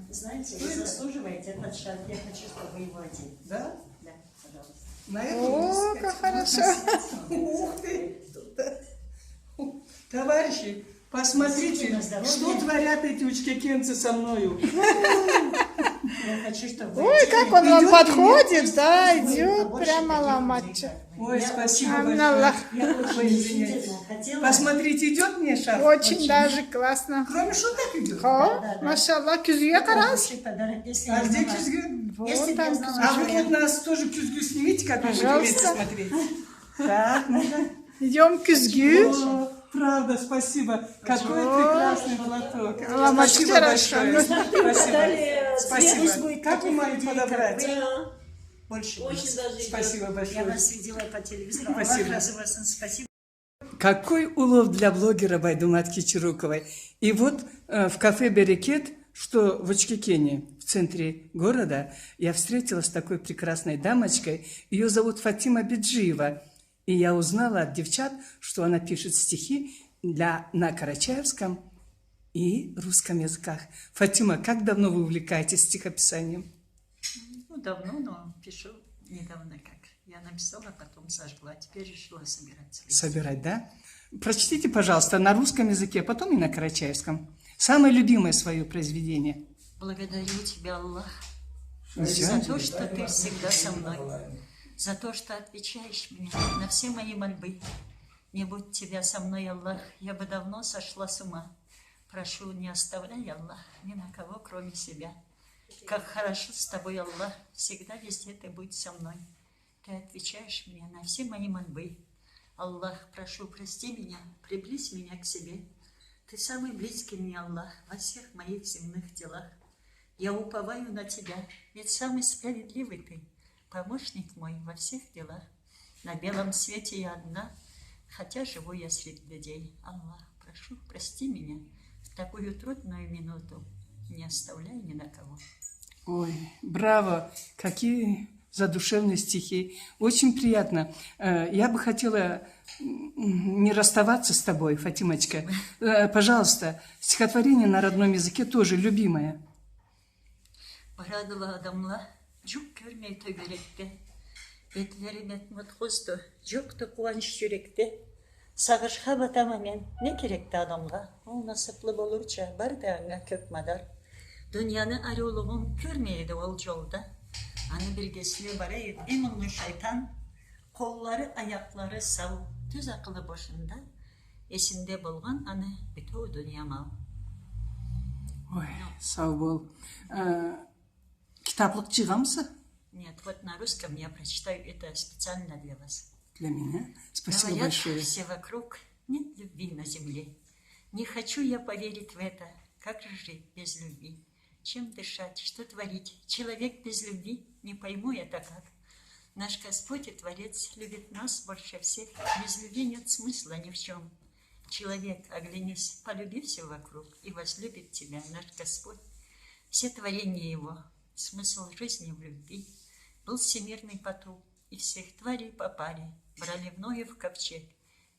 Знаете, вы заслуживаете этот шаг. Я хочу, чтобы вы его одели. Да? Да, пожалуйста. На эту О, как хорошо. Ух ты! Товарищи, посмотрите, что творят эти учкекенцы со мною. Я хочу, чтобы вы Ой, одели. как он вам Идет подходит, да, А идет больше прямо таких ломать. людей, как вы. Ой, Я спасибо очень- Амналлах. большое. Я очень Ой, извиняюсь. действительно хотела. Посмотрите, идет мне шарф? Очень даже классно. Кроме шуток идет. О, да. машаллах, küzüye карас. Хороший подарок, если А я где знала. кюзгю? Вот Если бы я там знала, А что вы я- вот нас тоже кюзгю снимите, как вы будете Пожалуйста. смотреть. Так, ну-ка. Идем küzgü. О, правда, спасибо. Какой прекрасный платок. Ломать Спасибо хорошо. большое. Спасибо. Следующий Спасибо. будет Как вы таких могли людей, как подобрать? вы. Да, Больше очень вас. даже Спасибо Я большое. вас видела по телевизору. Спасибо. Аллах разы вас, спасибо. Какой улов для блогера Байдумат Кичеруковой. И вот в кафе «Берекет», что в Очкекене, в центре города, я встретилась с такой прекрасной дамочкой. Ее зовут Фатима Биджиева. И я узнала от девчат, что она пишет стихи на карачаевском и русском языках. Фатима, как давно вы увлекаетесь стихописанием? Ну, давно, но пишу недавно как. Я написала, потом сожгла. Теперь решила собирать. Собирать, да? Прочтите, пожалуйста, на русском языке, потом и на карачаевском. Самое любимое свое произведение. Благодарю тебя, Аллах, Всё. за то, что ты всегда со мной, за то, что отвечаешь мне на все мои мольбы. Не будь тебя со мной, Аллах, я бы давно сошла с ума. Прошу, не оставляй, Аллах, ни на кого, кроме себя. Как хорошо с тобой, Аллах, всегда везде ты будь со мной. Ты отвечаешь мне на все мои мольбы. Аллах, прошу, прости меня, приблизь меня к себе. Ты самый близкий мне, Аллах, во всех моих земных делах. Я уповаю на тебя, ведь самый справедливый ты, помощник мой во всех делах. На белом свете я одна, хотя живу я среди людей. Аллах, прошу, прости меня в такую трудную минуту, не оставляй ни на кого. Ой, браво! Какие задушевные стихи. Очень приятно. Я бы хотела не расставаться с тобой, Фатимочка. Пожалуйста, стихотворение на родном языке тоже любимое. Baradılı adamla çok görmeyi tögerekte. Etlerim etmut kuzdu, çok da kıvanç yürekte. Sağışka batamamen ne gerekti adamla? O nasipli olurça bar dağına kök madar. Dünyanı arıoluğun görmeydi ol yolda. Anı bir gesli barayı eminli şeytan. Kolları ayakları sav, düz akıllı başında. Esinde bulgan anı bütün dünya mal. Ой, сау бол. Китаплық чығамсы? Нет, вот на русском я прочитаю это специально для вас. Для меня. Спасибо Говорят большое. все вокруг, нет любви на земле. Не хочу я поверить в это. Как же жить без любви? Чем дышать? Что творить? Человек без любви? Не пойму я это как. Наш Господь и Творец любит нас больше всех. Без любви нет смысла ни в чем. Человек, оглянись, полюби все вокруг, и возлюбит тебя наш Господь. Все творения Его, смысл жизни в любви, был всемирный потоп, и всех тварей по паре брали мною в ковчег.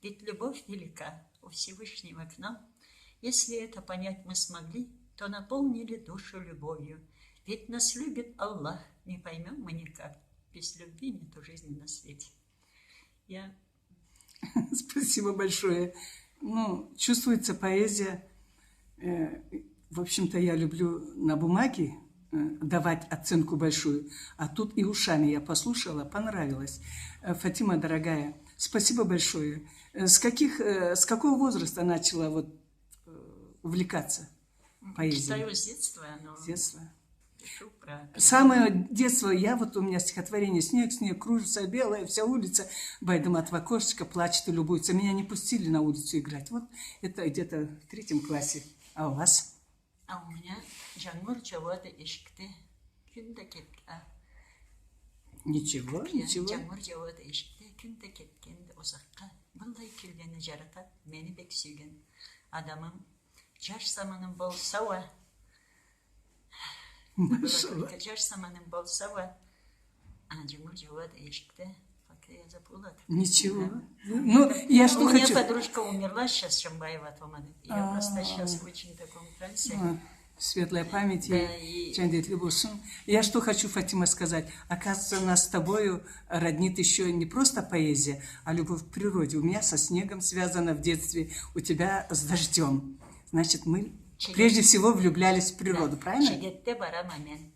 Ведь любовь велика у Всевышнего к нам. Если это понять мы смогли, то наполнили душу любовью. Ведь нас любит Аллах, не поймем мы никак. Без любви нету жизни на свете. Спасибо большое. Ну, чувствуется поэзия. В общем-то, я люблю на бумаге давать оценку большую, а тут и ушами я послушала, понравилось. Фатима, дорогая, спасибо большое. С какого возраста начала вот увлекаться поэзией? Читаю с детства, но С детства. пишу про... Самое детство, у меня стихотворение «Снег, снег, кружится белая вся улица, Байдумат в окошечко плачет и любуется». Меня не пустили на улицу играть. Вот это где-то в 3 классе. А у вас? А у меня жаңғыр жауады ешікте, күн де кеткен. Ничего, ничего. Жаңғыр жауады ешікте, күн де кеткенді ұзаққа. Бұндай күлгені жаратады, мені бек сүйген адамым. Жаш заманым болса ва, жаш заманым болса ва, жаңғыр жауады ешікте, я забыла. Ничего. Ну, я что У меня хочу... подружка умерла сейчас, Шамбаева Томада. Я просто сейчас в очень таком трансе. Светлая память Да, и и- Джандит Любусун. Я что хочу, Фатима, сказать. Оказывается, нас с тобою роднит еще не просто поэзия, а любовь к природе. У меня со снегом связано в детстве, у тебя с дождем. Значит, мы прежде всего влюблялись в природу, правильно? Шегетте барамын мен.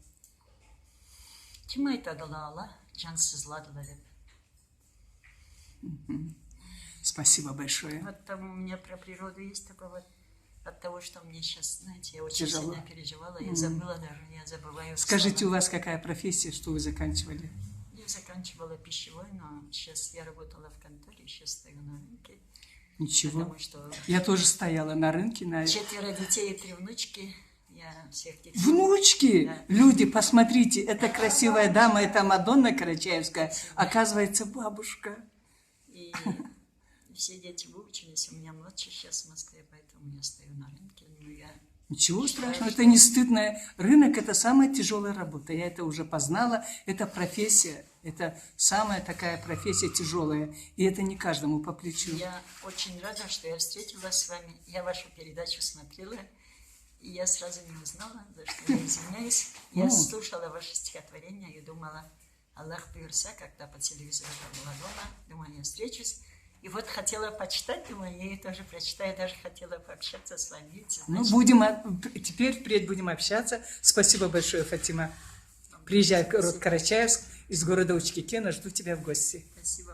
Ким айтадыла Алла, жансызладыла деп. Спасибо большое. Вот там у меня про природу есть такое вот. От того, что мне сейчас, знаете, я очень Тяжело. сильно переживала, я забыла даже, я забываю. Скажите, слова. у вас какая профессия, что вы заканчивали? Я заканчивала пищевой, но сейчас я работала в конторе, сейчас стою на рынке. Ничего. Потому что Я тоже стояла на рынке. 4 детей и 3 внучки. Я всех детей. Внучки! Да. Люди, посмотрите, это красивая дама, это Мадонна Карачаевская. Оказывается, бабушка. И все дети выучились. У меня младший сейчас в Москве, поэтому я стою на рынке. Ну, я... Ничего страшного, это не стыдно. Рынок – это самая тяжелая работа. Я это уже познала. Это профессия. Это самая такая профессия тяжелая. И это не каждому по плечу. Я очень рада, что я встретилась с вами. Я вашу передачу смотрела. И я сразу не узнала, за что я извиняюсь. Я слушала ваше стихотворение и думала, Аллах бюрса, когда по телевизору была дома, думаю, я встречусь. И вот хотела почитать, думаю, я ее тоже прочитаю, даже хотела пообщаться с вами. Видите, Ну, значит, будем, теперь впредь будем общаться. Спасибо большое, Фатима. Приезжай в город Карачаевск из города Учкикена. Жду тебя в гости. спасибо